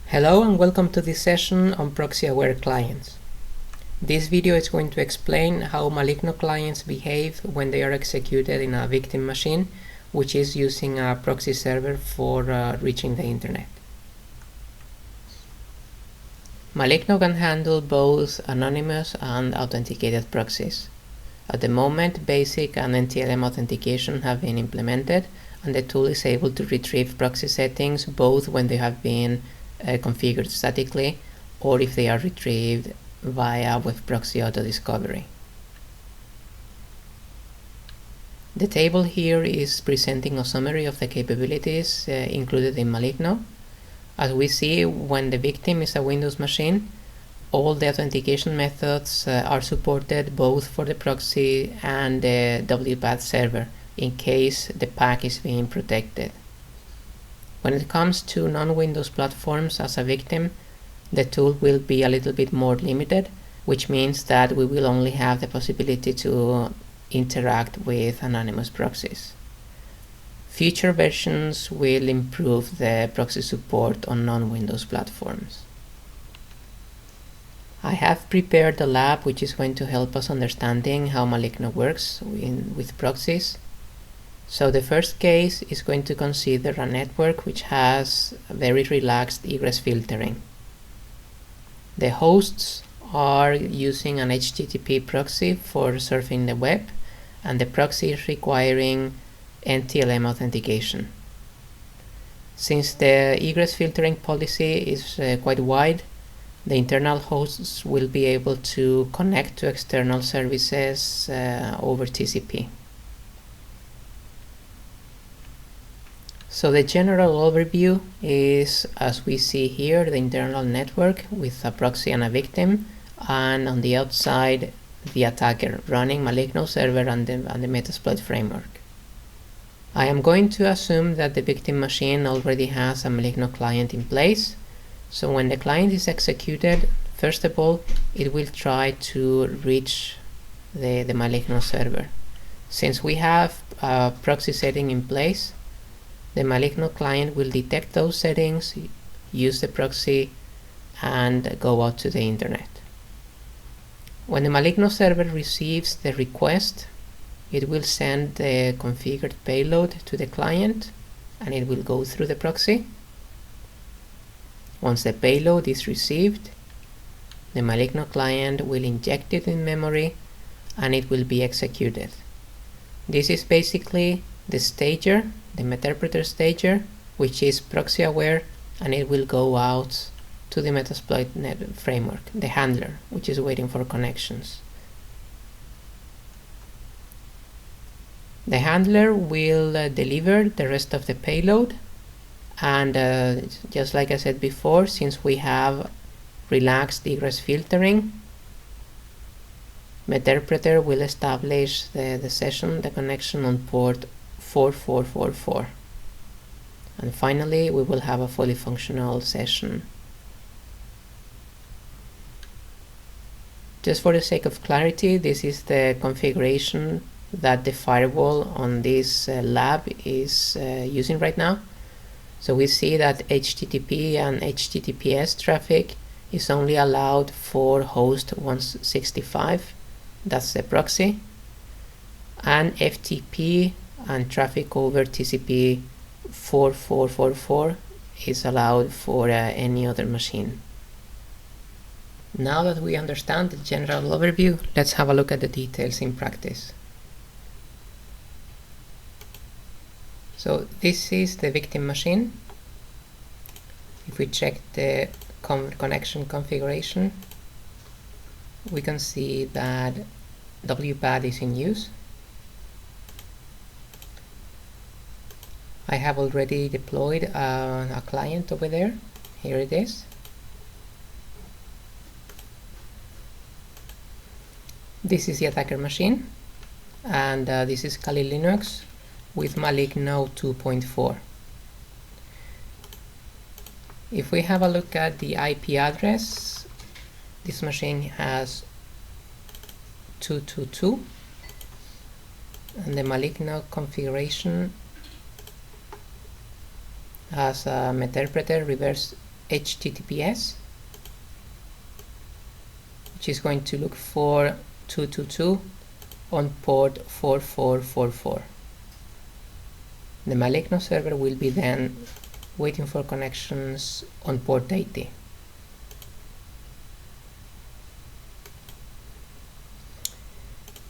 Hello and welcome to this session on Proxy-Aware Clients. This video is going to explain how Maligno clients behave when they are executed in a victim machine, which is using a proxy server for reaching the internet. Maligno can handle both anonymous and authenticated proxies. At the moment, basic and NTLM authentication have been implemented, and the tool is able to retrieve proxy settings both when they have been configured statically or if they are retrieved via web proxy auto discovery. The table here is presenting a summary of the capabilities included in Maligno. As we see, when the victim is a Windows machine, all the authentication methods are supported both for the proxy and the WPATH server in case the pack is being protected. When it comes to non-Windows platforms as a victim, the tool will be a little bit more limited, which means that we will only have the possibility to interact with anonymous proxies. Future versions will improve the proxy support on non-Windows platforms. I have prepared a lab which is going to help us understanding how Maligno works with proxies. So the first case is going to consider a network which has very relaxed egress filtering. The hosts are using an HTTP proxy for surfing the web, and the proxy is requiring NTLM authentication. Since the egress filtering policy is quite wide, the internal hosts will be able to connect to external services over TCP. So the general overview is, as we see here, the internal network with a proxy and a victim, and on the outside the attacker running Maligno server and the Metasploit framework. I am going to assume that the victim machine already has a Maligno client in place, so when the client is executed, first of all it will try to reach the Maligno server. Since we have a proxy setting in place, the Maligno client will detect those settings, use the proxy, and go out to the internet. When the Maligno server receives the request, it will send the configured payload to the client, and it will go through the proxy. Once the payload is received, the Maligno client will inject it in memory, and it will be executed. This is basically the stager, the Meterpreter stager, which is proxy aware, and it will go out to the Metasploit framework, the handler, which is waiting for connections. The handler will deliver the rest of the payload, and just like I said before, since we have relaxed egress filtering, Meterpreter will establish the connection on port 4444. And finally, we will have a fully functional session. Just for the sake of clarity, this is the configuration that the firewall on this lab is using right now. So we see that HTTP and HTTPS traffic is only allowed for host 165, that's the proxy, and FTP and traffic over TCP 4444 is allowed for any other machine. Now that we understand the general overview, let's have a look at the details in practice. So this is the victim machine. If we check the connection configuration, we can see that WPATH is in use. I have already deployed a client over there. Here it is. This is the attacker machine, and this is Kali Linux with Maligno 2.4. If we have a look at the IP address, this machine has 222, and the Maligno configuration has a Meterpreter reverse HTTPS, which is going to look for 222 on port 4444. The Maligno server will be then waiting for connections on port 80.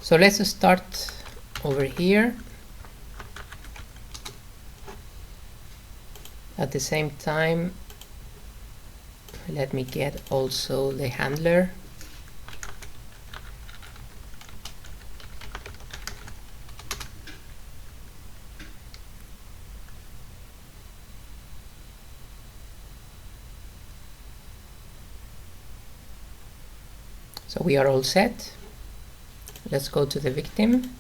So let's start over here. At the same time, let me get also the handler. So we are all set. Let's go to the victim,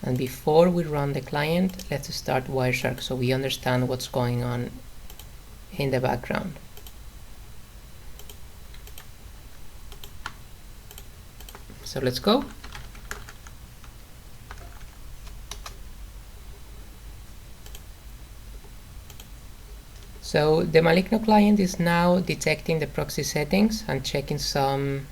and before we run the client, let's start Wireshark so we understand what's going on in the background. So let's go. So the Maligno client is now detecting the proxy settings and checking some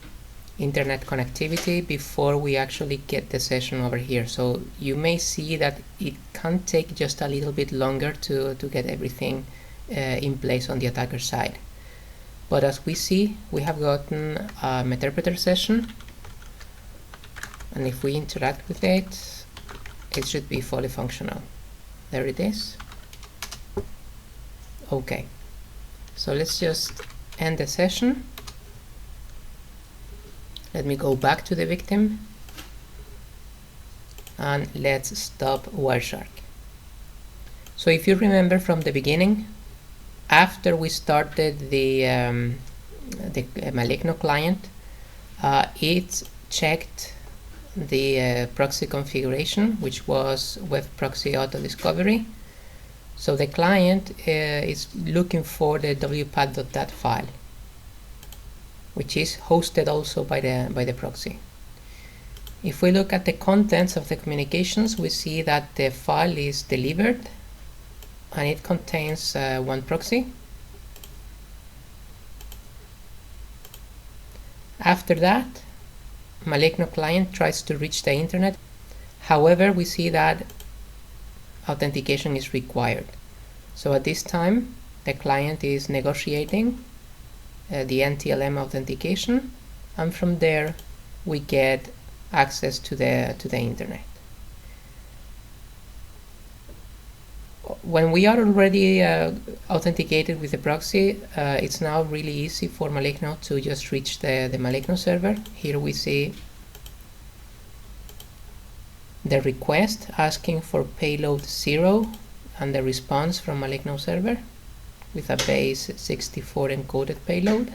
internet connectivity before we actually get the session over here. So you may see that it can take just a little bit longer to get everything in place on the attacker side. But as we see, we have gotten a Meterpreter session, and if we interact with it, it should be fully functional. There it is. Okay, so let's just end the session. Let me go back to the victim, and let's stop Wireshark. So if you remember from the beginning, after we started the Maligno client, it checked the proxy configuration, which was web proxy auto discovery. So the client is looking for the wpath.dat file, which is hosted also by the proxy. If we look at the contents of the communications, we see that the file is delivered and it contains one proxy. After that, Maligno client tries to reach the internet. However, we see that authentication is required. So at this time, the client is negotiating the NTLM authentication, and from there we get access to the internet. When we are already authenticated with the proxy, it's now really easy for Maligno to just reach the Maligno server. Here we see the request asking for payload 0 and the response from Maligno server with a base 64 encoded payload.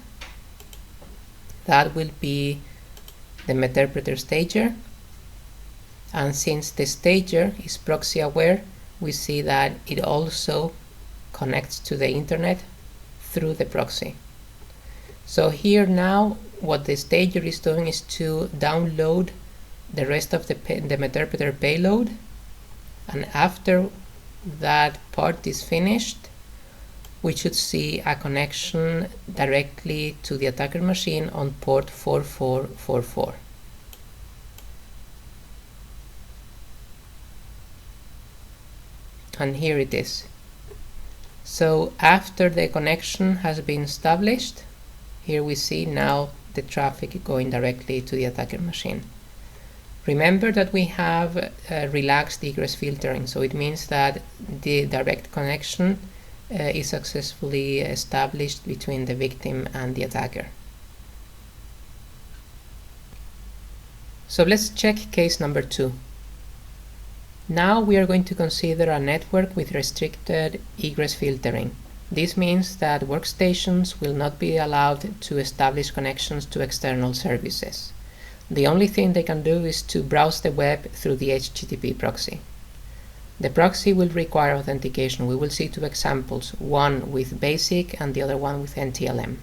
That will be the Meterpreter stager, and since the stager is proxy aware, we see that it also connects to the internet through the proxy. So here now what the stager is doing is to download the rest of the Meterpreter payload, and after that part is finished, we should see a connection directly to the attacker machine on port 4444. And here it is. So after the connection has been established, here we see now the traffic going directly to the attacker machine. Remember that we have relaxed egress filtering, so it means that the direct connection is successfully established between the victim and the attacker. So let's check case number 2. Now we are going to consider a network with restricted egress filtering. This means that workstations will not be allowed to establish connections to external services. The only thing they can do is to browse the web through the HTTP proxy. The proxy will require authentication. We will see 2 examples, one with BASIC and the other one with NTLM.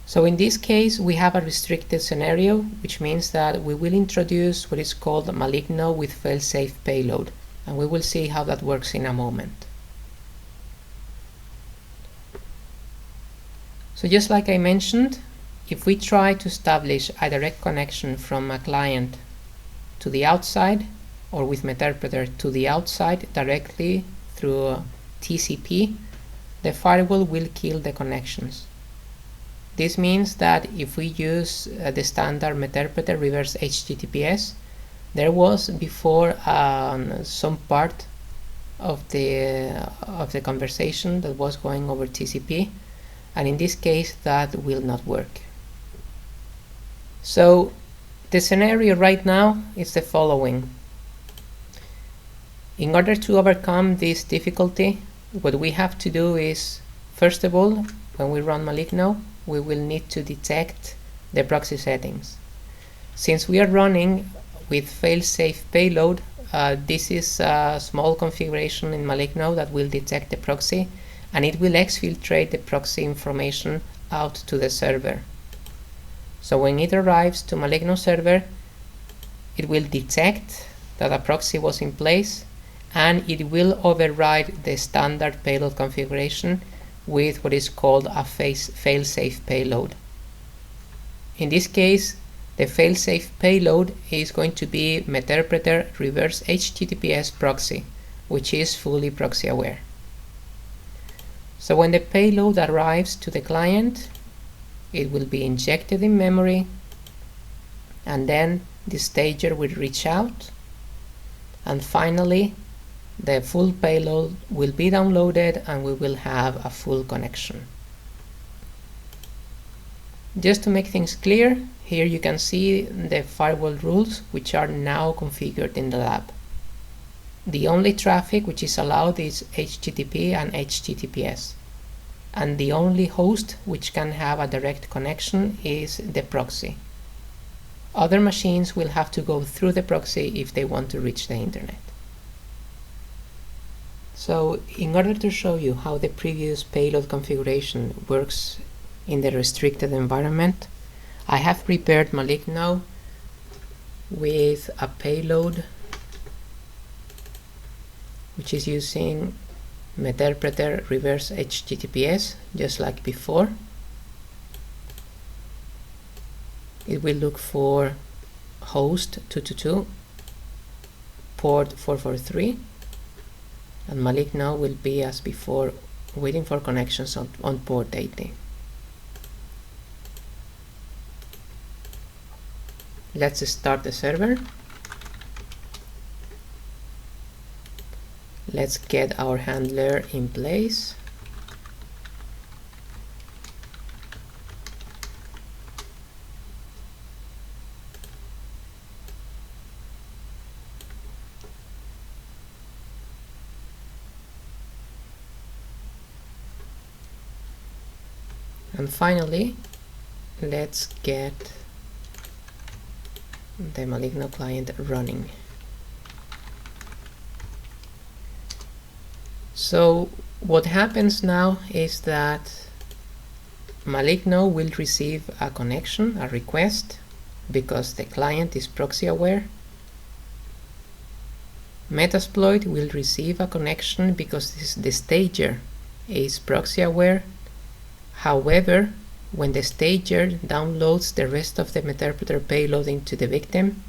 So in this case, we have a restricted scenario, which means that we will introduce what is called Maligno with failsafe payload, and we will see how that works in a moment. So just like I mentioned, if we try to establish a direct connection from a client to the outside, or with Meterpreter to the outside directly through TCP, the firewall will kill the connections. This means that if we use the standard Meterpreter reverse HTTPS, there was before some part of the conversation that was going over TCP, and in this case that will not work. So the scenario right now is the following. In order to overcome this difficulty, what we have to do is, first of all, when we run Maligno, we will need to detect the proxy settings. Since we are running with failsafe payload, this is a small configuration in Maligno that will detect the proxy, and it will exfiltrate the proxy information out to the server. So when it arrives to Maligno server, it will detect that a proxy was in place, and it will override the standard payload configuration with what is called a failsafe payload. In this case, the failsafe payload is going to be Meterpreter reverse HTTPS proxy, which is fully proxy aware. So when the payload arrives to the client, it will be injected in memory, and then the stager will reach out, and finally the full payload will be downloaded and we will have a full connection. Just to make things clear, here you can see the firewall rules which are now configured in the lab. The only traffic which is allowed is HTTP and HTTPS, and the only host which can have a direct connection is the proxy. Other machines will have to go through the proxy if they want to reach the internet. So in order to show you how the previous payload configuration works in the restricted environment, I have prepared Maligno with a payload which is using Meterpreter reverse HTTPS, just like before. It will look for host 222, port 443, and Maligno will be as before, waiting for connections on port 80. Let's start the server. Let's get our handler in place. And finally, let's get the Maligno client running. So what happens now is that Maligno will receive a connection, a request, because the client is proxy aware. Metasploit will receive a connection because the stager is proxy aware. However, when the stager downloads the rest of the Meterpreter payload into the victim,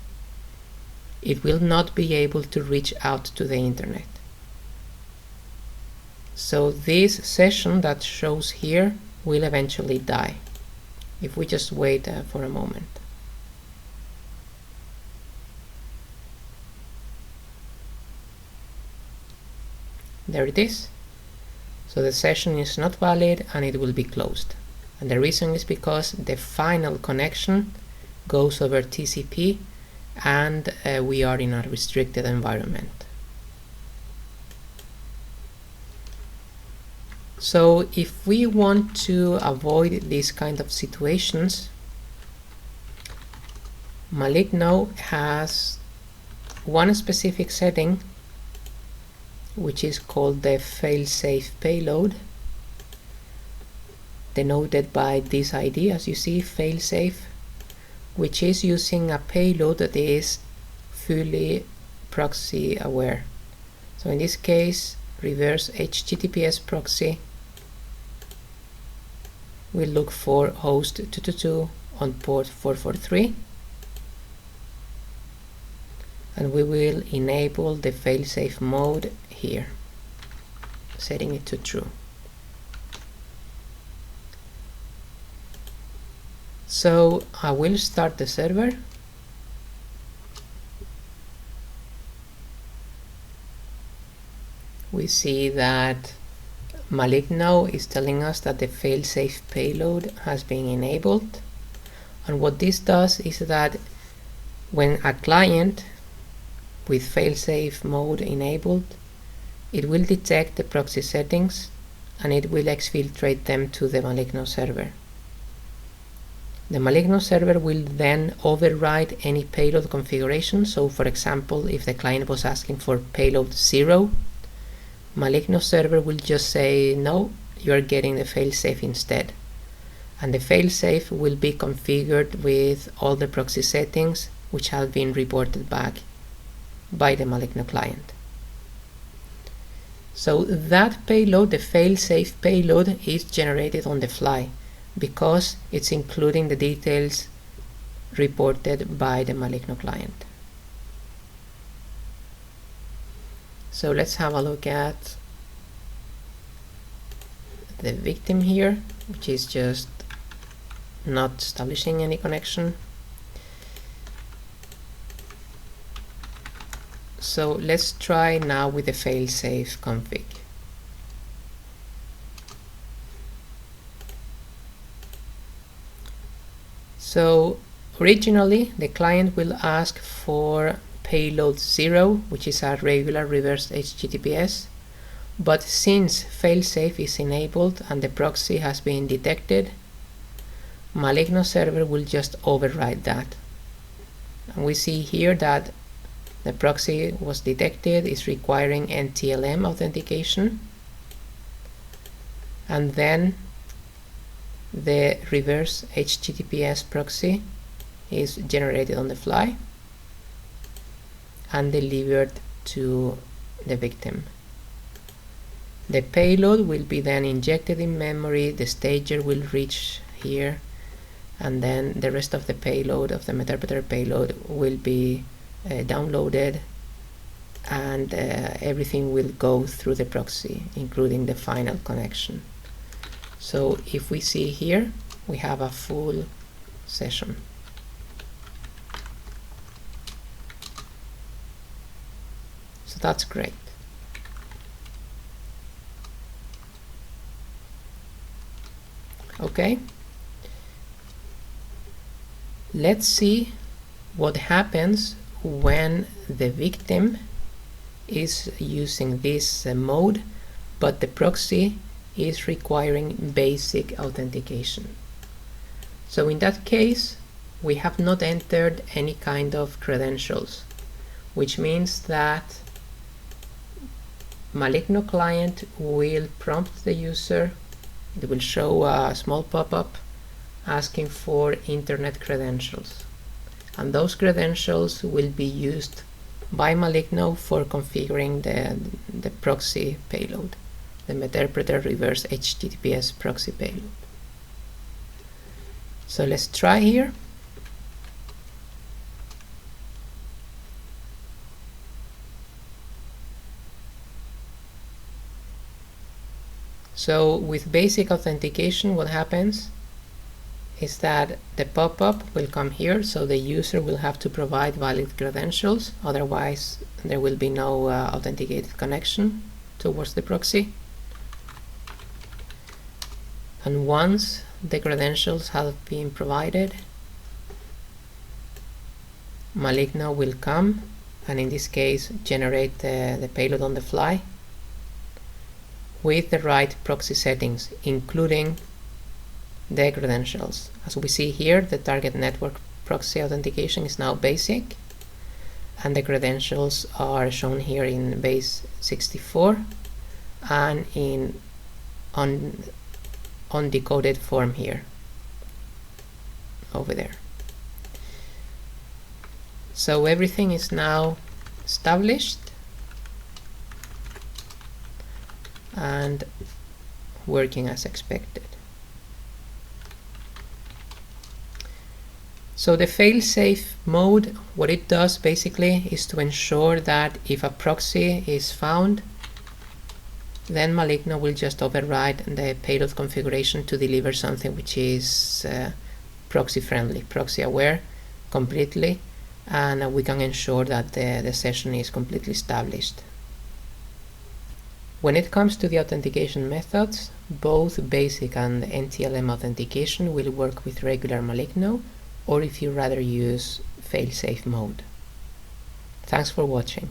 it will not be able to reach out to the internet. So this session that shows here will eventually die, if we just wait for a moment. There it is. So the session is not valid and it will be closed. And the reason is because the final connection goes over TCP and we are in a restricted environment. So if we want to avoid these kind of situations, Maligno has one specific setting which is called the failsafe payload. denoted by this ID, as you see, failsafe, which is using a payload that is fully proxy aware. So in this case, reverse HTTPS proxy will look for host 222 on port 443, and we will enable the failsafe mode here, setting it to true. So I will start the server. We see that Maligno is telling us that the failsafe payload has been enabled, and what this does is that when a client with failsafe mode enabled, it will detect the proxy settings and it will exfiltrate them to the Maligno server. The Maligno server will then override any payload configuration. So for example, if the client was asking for payload 0, Maligno server will just say no, you are getting the failsafe instead. And the failsafe will be configured with all the proxy settings which have been reported back by the Maligno client. So that payload, the failsafe payload, is generated on the fly because it's including the details reported by the Maligno client. So let's have a look at the victim here, which is just not establishing any connection. So let's try now with the failsafe config. So originally the client will ask for payload 0, which is a regular reverse HTTPS, but since failsafe is enabled and the proxy has been detected, Maligno server will just override that. And we see here that the proxy was detected, is requiring NTLM authentication, and then the reverse HTTPS proxy is generated on the fly and delivered to the victim. The payload will be then injected in memory, the stager will reach here, and then the rest of the payload, of the Meterpreter payload, will be downloaded, and everything will go through the proxy, including the final connection. So if we see here, we have a full session. So that's great. Okay, let's see what happens when the victim is using this mode, but the proxy is requiring basic authentication. So in that case, we have not entered any kind of credentials, which means that Maligno client will prompt the user. It will show a small pop-up asking for internet credentials, and those credentials will be used by Maligno for configuring the proxy payload, the Meterpreter reverse HTTPS proxy payload. So let's try here. So with basic authentication, what happens is that the pop-up will come here, so the user will have to provide valid credentials, otherwise there will be no authenticated connection towards the proxy. And once the credentials have been provided, Maligno will come and in this case generate the payload on the fly with the right proxy settings, including the credentials. As we see here, the target network proxy authentication is now basic, and the credentials are shown here in base 64 and in undecoded form here, over there. So everything is now established and working as expected. So the fail-safe mode, what it does basically is to ensure that if a proxy is found, then Maligno will just override the payload configuration to deliver something which is proxy-friendly, proxy-aware completely, and we can ensure that the session is completely established. When it comes to the authentication methods, both basic and NTLM authentication will work with regular Maligno, or if you rather use fail-safe mode. Thanks for watching.